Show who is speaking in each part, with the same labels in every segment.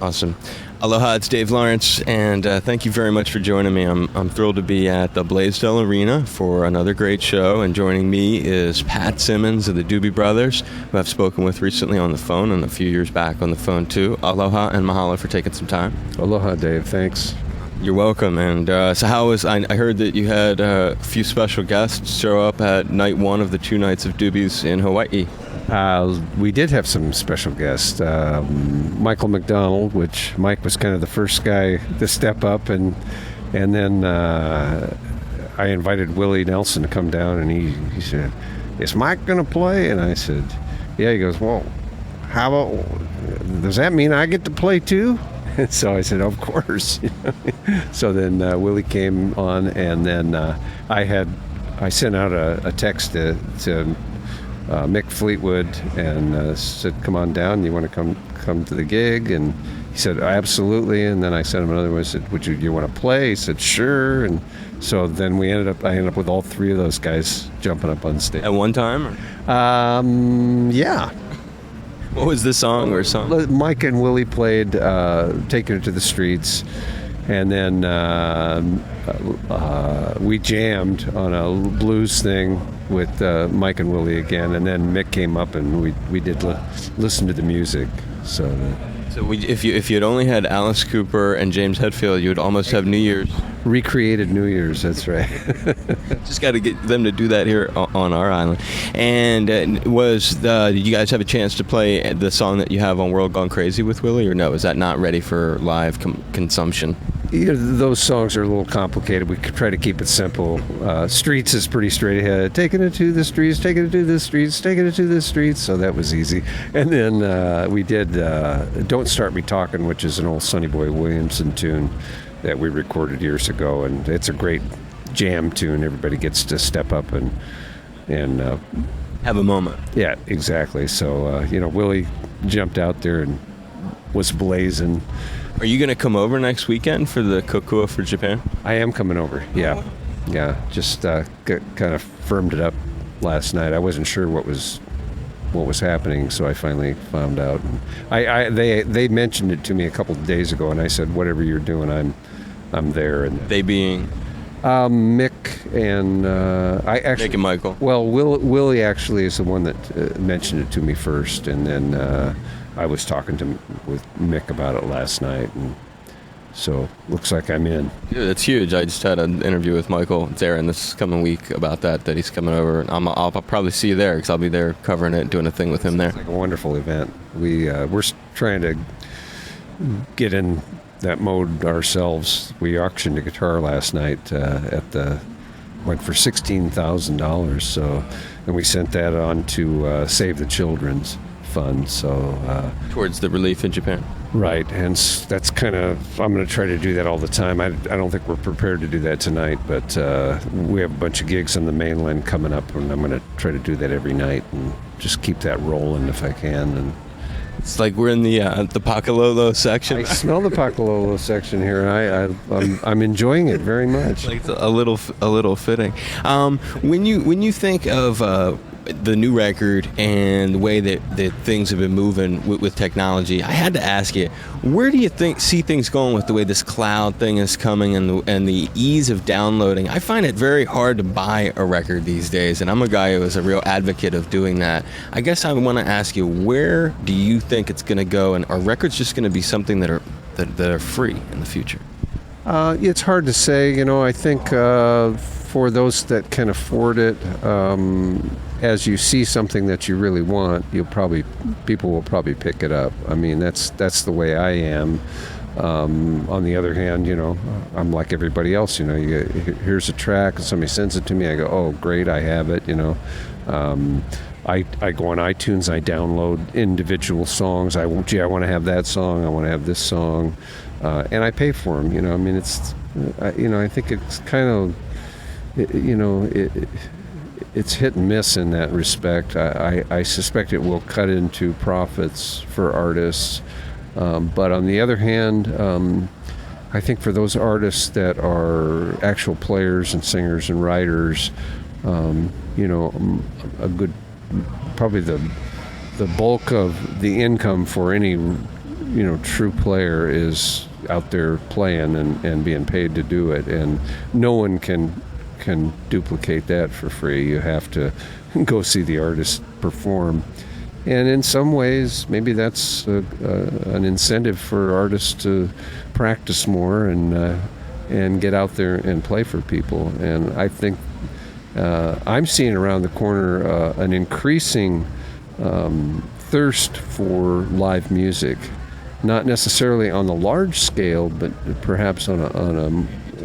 Speaker 1: Awesome. Aloha, it's Dave Lawrence, and thank you very much for joining me. I'm thrilled to be at the Blaisdell Arena for another great show, and joining me is Pat Simmons of the Doobie Brothers, who I've spoken with recently on the phone and a few years back on the phone too. Aloha and mahalo for taking some time.
Speaker 2: Aloha, Dave. Thanks.
Speaker 1: You're welcome. And so how was, I heard that you had a few special guests show up at night one of the 2 nights of Doobies in Hawaii.
Speaker 2: We did have some special guests. Michael McDonald, which Mike was kind of the first guy to step up, and then I invited Willie Nelson to come down, and he said, "Is Mike going to play?" And I said, "Yeah." He goes, "Well, how about, does that mean I get to play too?" And so I said, "Of course." So then Willie came on, and then I sent out a text to Mick Fleetwood and said, "Come on down. You want to come to the gig?" And he said, "Absolutely." And then I sent him another one. I said, "Would you want to play?" He said, "Sure." And so then I ended up with all 3 of those guys jumping up on stage
Speaker 1: At one time?
Speaker 2: Yeah.
Speaker 1: What was the song or song?
Speaker 2: Mike and Willie played "Taking It to the Streets," and then we jammed on a blues thing with Mike and Willie again, and then Mick came up and we did listen to the music. So
Speaker 1: if you had only had Alice Cooper and James Hetfield, you would almost have New Year's.
Speaker 2: Recreated New Year's, that's right.
Speaker 1: Just got to get them to do that here on our island. And did you guys have a chance to play the song that you have on World Gone Crazy with Willie, or no? Is that not ready for live consumption?
Speaker 2: Those songs are a little complicated. We could try to keep it simple. Streets is pretty straight ahead. Taking it to the streets, taking it to the streets, taking it to the streets. So that was easy. And then we did Don't Start Me Talking, which is an old Sonny Boy Williamson tune that we recorded years ago. And it's a great jam tune. Everybody gets to step up and
Speaker 1: have a moment.
Speaker 2: Yeah, exactly. So, Willie jumped out there and was blazing.
Speaker 1: Are you going to come over next weekend for the Kokua for Japan?
Speaker 2: I am coming over, yeah. Yeah, just kind of firmed it up last night. I wasn't sure what was happening, so I finally found out. They mentioned it to me a couple of days ago, and I said, "Whatever you're doing, I'm there." And
Speaker 1: they being
Speaker 2: Mick and I actually
Speaker 1: Mick and Michael.
Speaker 2: Well, Willie actually is the one that mentioned it to me first, and then I was talking with Mick about it last night, and so looks like I'm in.
Speaker 1: Yeah, that's huge. I just had an interview with Michael Zarin this coming week about that he's coming over. And I'll probably see you there because I'll be there covering it, doing a thing with him there.
Speaker 2: It's like a wonderful event. We're trying to get in that mode ourselves. We auctioned a guitar last night went for $16,000. So, and we sent that on to Save the Children's Fund. So
Speaker 1: towards the relief in Japan.
Speaker 2: Right, and that's kind of, I'm going to try to do that all the time. I don't think we're prepared to do that tonight, but we have a bunch of gigs on the mainland coming up, and I'm going to try to do that every night and just keep that rolling if I can. And
Speaker 1: it's like we're in the Pakalolo section.
Speaker 2: I smell the Pakalolo section here, and I'm enjoying it very much.
Speaker 1: Like a little fitting. When you think of the new record and the way that things have been moving with technology, I had to ask you, where do you see things going with the way this cloud thing is coming and the ease of downloading? I find it very hard to buy a record these days, and I'm a guy who is a real advocate of doing that. I guess I want to ask you, where do you think it's going to go, and are records just going to be something that are free in the future?
Speaker 2: It's hard to say. I think for those that can afford it, as you see something that you really want, people will probably pick it up. I mean, that's the way I am. On the other hand, I'm like everybody else. Here's a track, and somebody sends it to me. I go, "Oh, great, I have it." I go on iTunes, I download individual songs. I want to have that song. I want to have this song, and I pay for them. I mean, I think it's kind of, it's hit and miss in that respect. I suspect it will cut into profits for artists, but on the other hand, I think for those artists that are actual players and singers and writers, probably the bulk of the income for any true player is out there playing and being paid to do it, and no one can duplicate that for free. You have to go see the artist perform. And in some ways, maybe that's an incentive for artists to practice more and get out there and play for people. And I think I'm seeing around the corner an increasing thirst for live music, not necessarily on the large scale, but perhaps on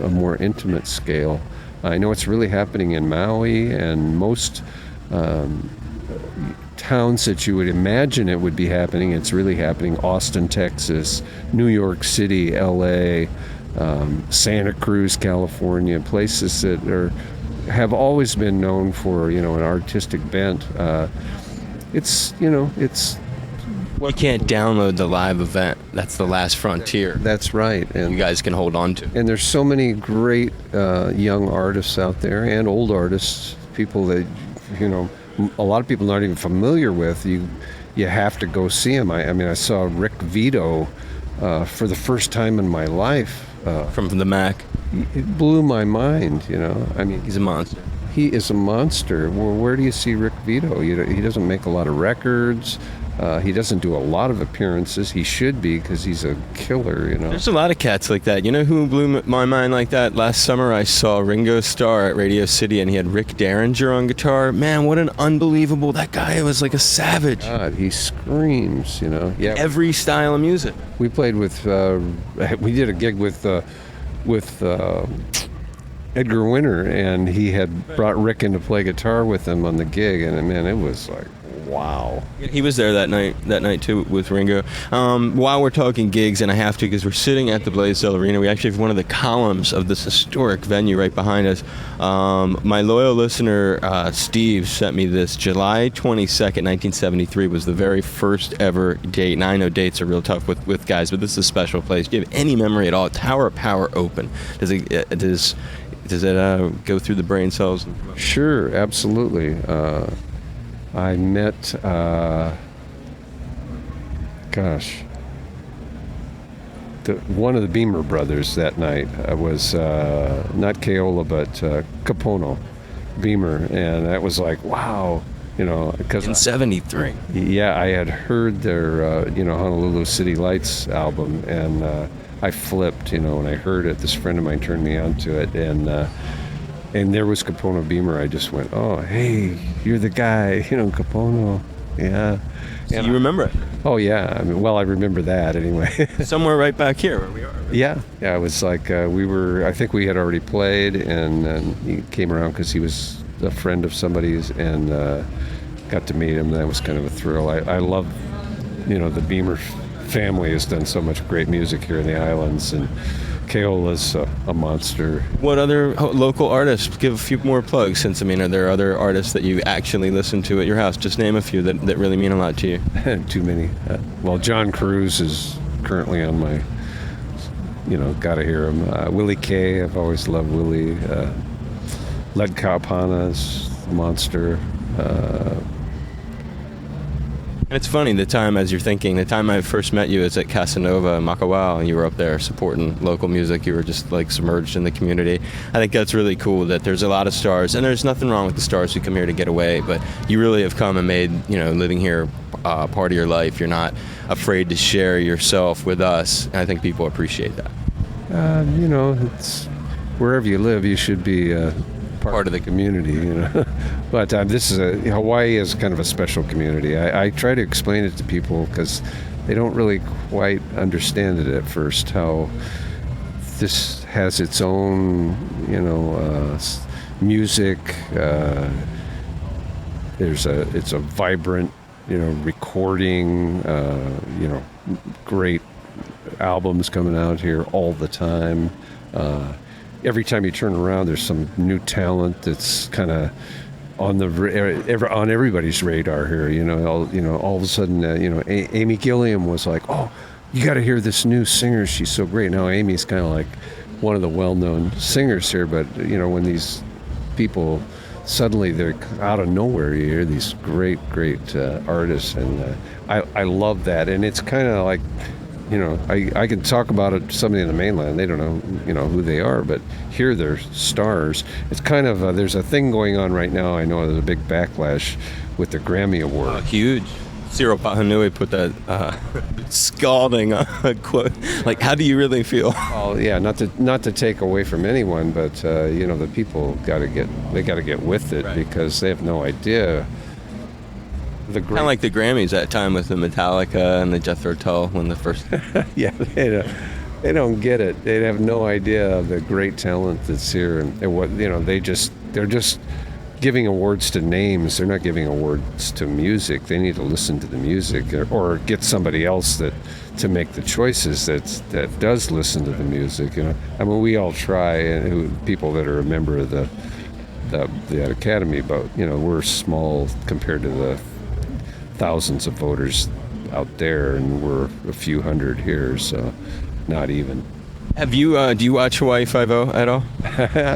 Speaker 2: a more intimate scale. I know it's really happening in Maui and most towns that you would imagine it would be happening. It's really happening. Austin, Texas, New York City, LA, Santa Cruz, California, places that have always been known for an artistic bent. It's
Speaker 1: you can't download the live event. That's the last frontier.
Speaker 2: That's right, and
Speaker 1: you guys can hold on to.
Speaker 2: And there's so many great young artists out there and old artists, people that a lot of people not even familiar with. You have to go see them. I mean, I saw Rick Vito for the first time in my life.
Speaker 1: From the Mac.
Speaker 2: It blew my mind. I mean,
Speaker 1: he's a monster.
Speaker 2: He is a monster. Well, where do you see Rick Vito? He doesn't make a lot of records. He doesn't do a lot of appearances. He should be, because he's a killer,
Speaker 1: There's a lot of cats like that. You know who blew my mind like that? Last summer I saw Ringo Starr at Radio City, and he had Rick Derringer on guitar. Man, what an unbelievable... That guy was like a savage.
Speaker 2: God, he screams, Yeah.
Speaker 1: Every style of music.
Speaker 2: We played with... we did a gig with Edgar Winter, and he had brought Rick in to play guitar with him on the gig, and man, it was like... Wow.
Speaker 1: He was there that night too with Ringo. While we're talking gigs, and I have to because we're sitting at the Blaisdell Arena, we actually have one of the columns of this historic venue right behind us. My loyal listener, Steve, sent me this. July 22nd, 1973 was the very first ever date. And I know dates are real tough with guys, but this is a special place. Do you have any memory at all? Tower of Power open. Does it go through the brain cells?
Speaker 2: Sure, absolutely. I met, one of the Beamer brothers that night. Was not Keola, but Capono, Beamer, and that was like, wow, because
Speaker 1: in '73.
Speaker 2: Yeah, I had heard their, Honolulu City Lights album, and I flipped, when I heard it. This friend of mine turned me on to it, and there was Capono Beamer. I just went, oh, hey, you're the guy, Capono. Yeah.
Speaker 1: So you remember it?
Speaker 2: Oh, yeah. I mean, I remember that anyway.
Speaker 1: Somewhere right back here where we are. Right?
Speaker 2: Yeah. It was like I think we had already played, and he came around because he was a friend of somebody's, and got to meet him. That was kind of a thrill. I love, the Beamer family has done so much great music here in the islands, and Keola's a monster. What
Speaker 1: other local artists? Give a few more plugs, since, are there other artists that you actually listen to at your house? Just name a few that really mean a lot to you.
Speaker 2: Too many. John Cruz is currently on my, gotta hear him. Willie K, I've always loved Willie. Led Kaupana's a monster.
Speaker 1: And it's funny, the time I first met you is at Casanova in Makawao, and you were up there supporting local music. You were just like submerged in the community. I think that's really cool that there's a lot of stars, and there's nothing wrong with the stars who come here to get away, but you really have come and made, living here part of your life. You're not afraid to share yourself with us, and I think people appreciate that.
Speaker 2: It's wherever you live, you should be part of the community, But Hawaii is kind of a special community. I try to explain it to people because they don't really quite understand it at first, how this has its own, music. It's a vibrant, recording, great albums coming out here all the time. Every time you turn around, there's some new talent that's kind of on everybody's radar here. All of a sudden, Amy Gilliam was like, "Oh, you got to hear this new singer. She's so great." Now Amy's kind of like one of the well-known singers here, but when these people suddenly they're out of nowhere, you hear these great artists, and I love that. And it's kind of like you know, I can talk about it to somebody in the mainland. They don't know, you know, who they are, but here they're stars. It's kind of there's a thing going on right now. I know there's a big backlash with the Grammy Award.
Speaker 1: Huge. Cyril Pahanui put that scalding quote. Like, how do you really feel?
Speaker 2: Well, yeah, not to take away from anyone, but you know, the people got to get with it, right, because they have no idea. Kind
Speaker 1: of like the Grammys that time with the Metallica and the Jethro Tull when the first.
Speaker 2: Yeah, they don't get it. They have no idea of the great talent that's here, and what, you know, they're just giving awards to names. They're not giving awards to music. They need to listen to the music, or get somebody else to make the choices that does listen to the music. You know, I mean, we all try, and people that are a member of the Academy, but you know, we're small compared to the thousands of voters out there, and we're a few hundred here, so not even.
Speaker 1: Have you do you watch Hawaii Five-0 at all?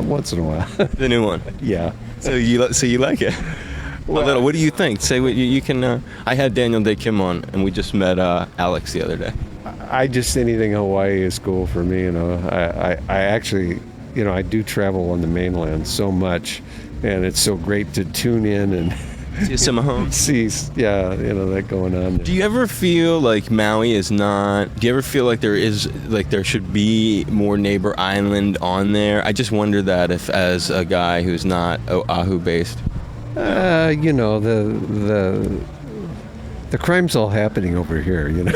Speaker 2: Once in a while.
Speaker 1: The new one.
Speaker 2: Yeah.
Speaker 1: So you like it? Well, a little. What do you think? Say what you can. I had Daniel Day Kim on, and we just met Alex the other day.
Speaker 2: I just, anything Hawaii is cool for me. You know, I actually, you know, I do travel on the mainland so much, and it's so great to tune in and
Speaker 1: see some home.
Speaker 2: See, yeah, you know, that going on there.
Speaker 1: Do you ever feel like Maui is not? Do you ever feel like there should be more neighbor island on there? I just wonder that if, as a guy who's not Oahu based.
Speaker 2: You know, the crime's all happening over here. You know,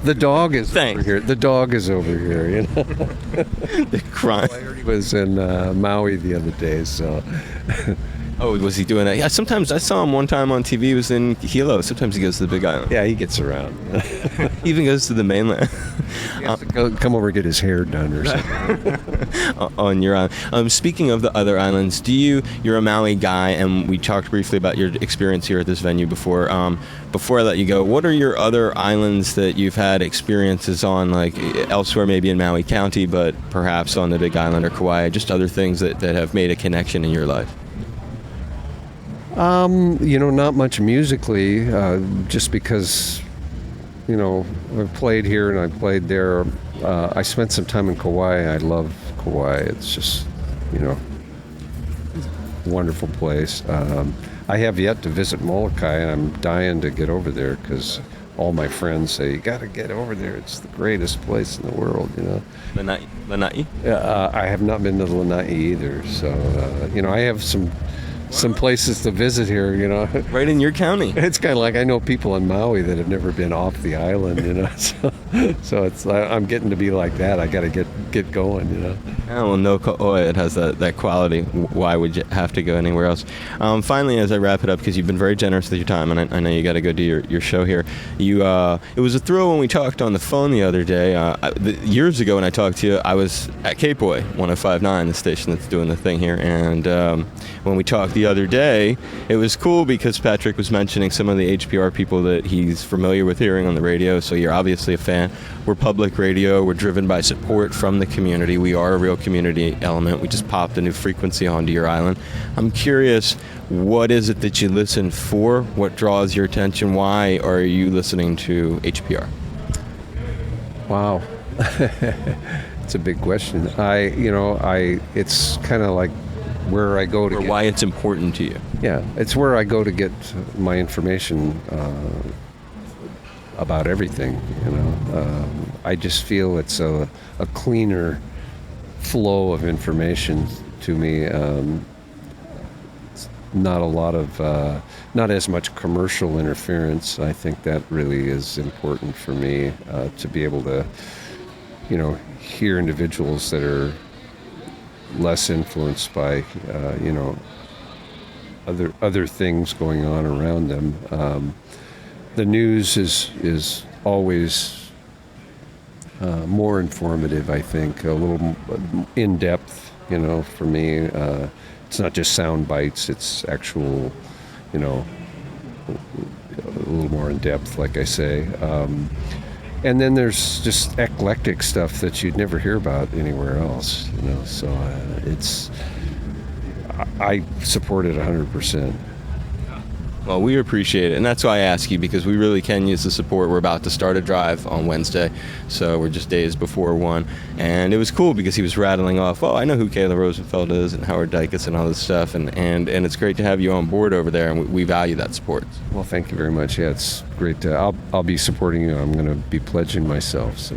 Speaker 2: the dog is over here. The dog is over here. You know,
Speaker 1: the crime.
Speaker 2: I was in Maui the other day, so.
Speaker 1: Oh, was he doing that? Yeah, sometimes I saw him one time on TV. He was in Hilo. Sometimes he goes to the Big Island.
Speaker 2: Yeah, he gets around.
Speaker 1: He even goes to the mainland.
Speaker 2: He has to come over and get his hair done or something.
Speaker 1: On your island. Speaking of the other islands, you're a Maui guy, and we talked briefly about your experience here at this venue before. Before I let you go, what are your other islands that you've had experiences on, like elsewhere, maybe in Maui County, but perhaps on the Big Island or Kauai? Just other things that have made a connection in your life.
Speaker 2: You know, not much musically, just because, you know, I've played here and I played there. I spent some time in Kauai. I love Kauai. It's just, you know, a wonderful place. I have yet to visit Molokai, and I'm dying to get over there because all my friends say, you got to get over there. It's the greatest place in the world, you know.
Speaker 1: Lanai?
Speaker 2: I have not been to Lanai either. So, you know, I have some places to visit here, you know.
Speaker 1: Right in your county.
Speaker 2: It's kind of like I know people in Maui that have never been off the island, you know. So it's I'm getting to be like that. I got to get going, you know.
Speaker 1: Yeah, well, no ko'oe, it has that quality. Why would you have to go anywhere else? Finally, as I wrap it up, because you've been very generous with your time, and I know you got to go do your show here. It was a thrill when we talked on the phone the other day. Years ago when I talked to you, I was at Cape Boy 105.9, the station that's doing the thing here, and when we talked the other day, it was cool because Patrick was mentioning some of the HPR people that he's familiar with hearing on the radio, so you're obviously a fan. We're public radio. We're driven by support from the community. We are a real community element. We just popped a new frequency onto your island. I'm curious, what is it that you listen for? What draws your attention? Why are you listening to HPR?
Speaker 2: Wow. It's a big question. It's kind of like where I go to
Speaker 1: or why it's important to you.
Speaker 2: Yeah, it's where I go to get my information about everything, you know. I just feel it's a cleaner flow of information to me. Not as much commercial interference. I think that really is important for me, to be able to, you know, hear individuals that are less influenced by, you know, other things going on around them. The news is always more informative, I think, a little in depth, you know, for me. It's not just sound bites, it's actual, you know, a little more in depth, like I say. And then there's just eclectic stuff that you'd never hear about anywhere else, you know. So I support it 100%.
Speaker 1: Well, we appreciate it, and that's why I ask you, because we really can use the support. We're about to start a drive on Wednesday, so we're just days before one, and it was cool because he was rattling off, I know who Kayla Rosenfeld is and Howard Dykes and all this stuff, and it's great to have you on board over there, and we value that support.
Speaker 2: Well, thank you very much. Yeah, it's great. I'll be supporting you. I'm going to be pledging myself. So.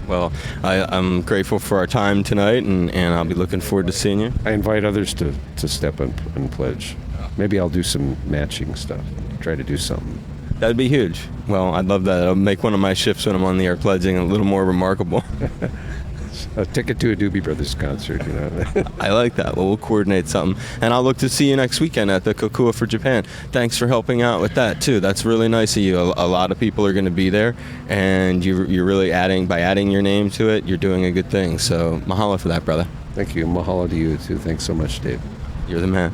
Speaker 1: Well, I'm grateful for our time tonight, and I'll be looking forward to seeing you.
Speaker 2: I invite others to step up and pledge. Maybe I'll do some matching stuff, try to do something.
Speaker 1: That'd be huge. Well, I'd love that. It'll make one of my shifts when I'm on the air pledging a little more remarkable.
Speaker 2: A ticket to a Doobie Brothers concert, you know.
Speaker 1: I like that. Well, we'll coordinate something. And I'll look to see you next weekend at the Kokua for Japan. Thanks for helping out with that, too. That's really nice of you. A lot of people are going to be there, and you're really by adding your name to it, you're doing a good thing. So mahalo for that, brother.
Speaker 2: Thank you. Mahalo to you, too. Thanks so much, Dave.
Speaker 1: You're the man.